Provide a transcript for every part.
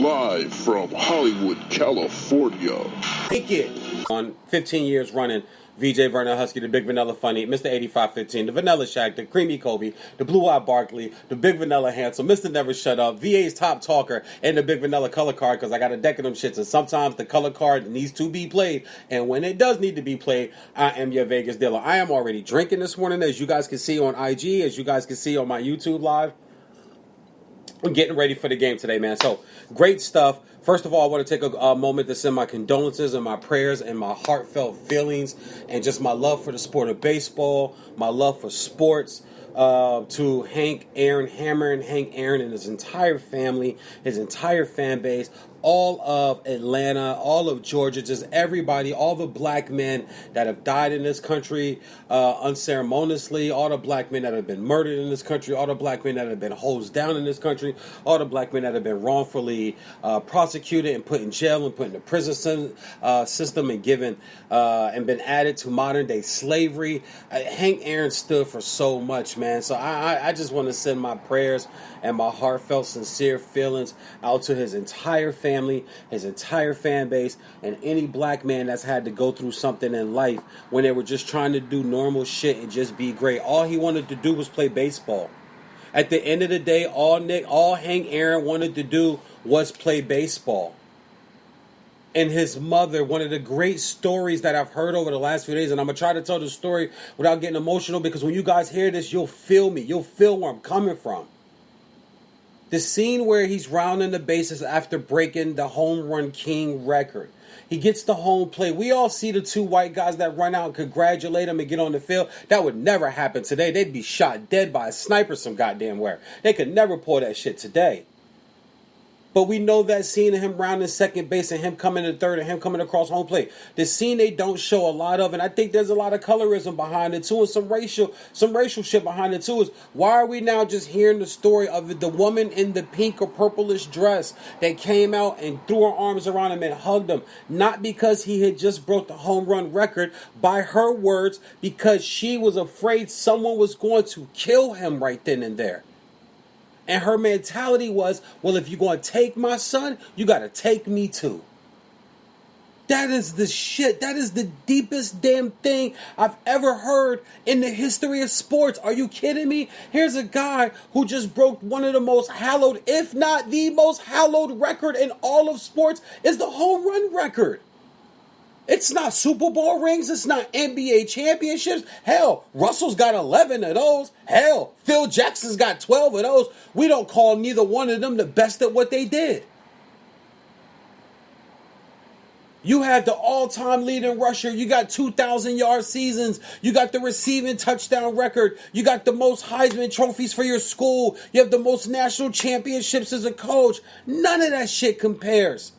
Live from Hollywood, California. Take it. On 15 years running, VJ Vernon Husky, the Big Vanilla Funny, Mr. 8515, the Vanilla Shack, the Creamy Kobe, the Blue Eye Barkley, the Big Vanilla Handsome, Mr. Never Shut Up, VA's Top Talker, and the Big Vanilla Color Card, because I got a deck of them shits, and sometimes the color card needs to be played, and when it does need to be played, I am your Vegas dealer. I am already drinking this morning, as you guys can see on IG, as you guys can see on my YouTube live. I'm getting ready for the game today, man. So, great stuff. First of all, I want to take a moment to send my condolences and my prayers and my heartfelt feelings and just my love for the sport of baseball, my love for sports, to Hank Aaron Hammer and Hank Aaron and his entire family, his entire fan base, all of Atlanta, all of Georgia, just everybody, all the black men that have died in this country unceremoniously, all the black men that have been murdered in this country, all the black men that have been hosed down in this country, all the black men that have been wrongfully prosecuted and put in jail and put in the prison system and given and been added to modern day slavery. Hank Aaron stood for so much, man. So I just want to send my prayers and my heartfelt, sincere feelings out to his entire family, his entire fan base, and any black man that's had to go through something in life when they were just trying to do normal shit and just be great. All he wanted to do was play baseball. At the end of the day, all Hank Aaron wanted to do was play baseball. And his mother, one of the great stories that I've heard over the last few days, and I'm going to try to tell the story without getting emotional, because when you guys hear this, you'll feel me. You'll feel where I'm coming from. The scene where he's rounding the bases after breaking the home run king record. He gets the home plate. We all see the two white guys that run out and congratulate him and get on the field. That would never happen today. They'd be shot dead by a sniper some goddamn where. They could never pull that shit today. But we know that scene of him rounding second base and him coming to third and him coming across home plate. The scene they don't show a lot of, and I think there's a lot of colorism behind it too, and some racial shit behind it too, is why are we now just hearing the story of the woman in the pink or purplish dress that came out and threw her arms around him and hugged him? Not because he had just broke the home run record, by her words, because she was afraid someone was going to kill him right then and there. And her mentality was, well, if you're going to take my son, you got to take me too. That is the shit. That is the deepest damn thing I've ever heard in the history of sports. Are you kidding me? Here's a guy who just broke one of the most hallowed, if not the most hallowed record in all of sports, is the home run record. It's not Super Bowl rings. It's not NBA championships. Hell, Russell's got 11 of those. Hell, Phil Jackson's got 12 of those. We don't call neither one of them the best at what they did. You had the all-time leading rusher. You got 2,000-yard seasons. You got the receiving touchdown record. You got the most Heisman trophies for your school. You have the most national championships as a coach. None of that shit compares.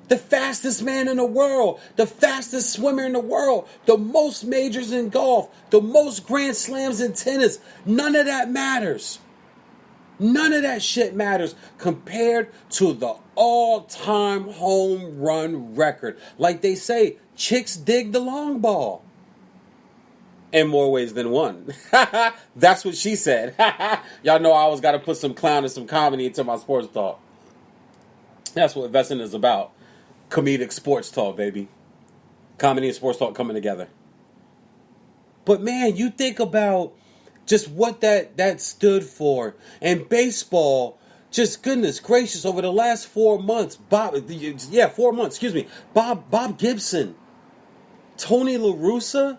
The fastest man in the world, the fastest swimmer in the world, the most majors in golf, the most Grand Slams in tennis. None of that matters. None of that shit matters compared to the all-time home run record. Like they say, chicks dig the long ball. In more ways than one. That's what she said. Y'all know I always got to put some clown and some comedy into my sports talk. That's what investing is about. Comedic sports talk, baby. Comedy and sports talk coming together. But man, you think about just what that stood for. And baseball, just goodness gracious, over the last 4 months, 4 months, Bob Gibson, Tony La Russa,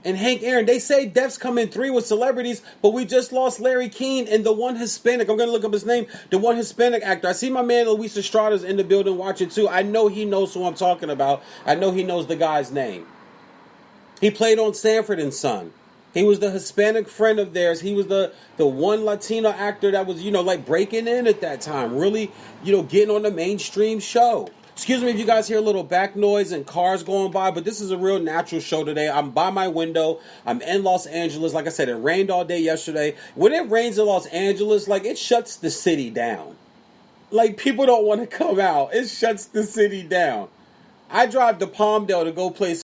and Hank Aaron. They say deaths come in 3 with celebrities, but we just lost Larry Keane and the one Hispanic, I'm going to look up his name, the one Hispanic actor. I see my man Luis Estrada's in the building watching too. I know he knows who I'm talking about. I know he knows the guy's name. He played on Sanford and Son. He was the Hispanic friend of theirs. He was the one Latino actor that was, like breaking in at that time. Really, getting on the mainstream show. Excuse me if you guys hear a little back noise and cars going by, but this is a real natural show today. I'm by my window. I'm in Los Angeles. Like I said, it rained all day yesterday. When it rains in Los Angeles, it shuts the city down. People don't want to come out. It shuts the city down. I drive to Palmdale to go play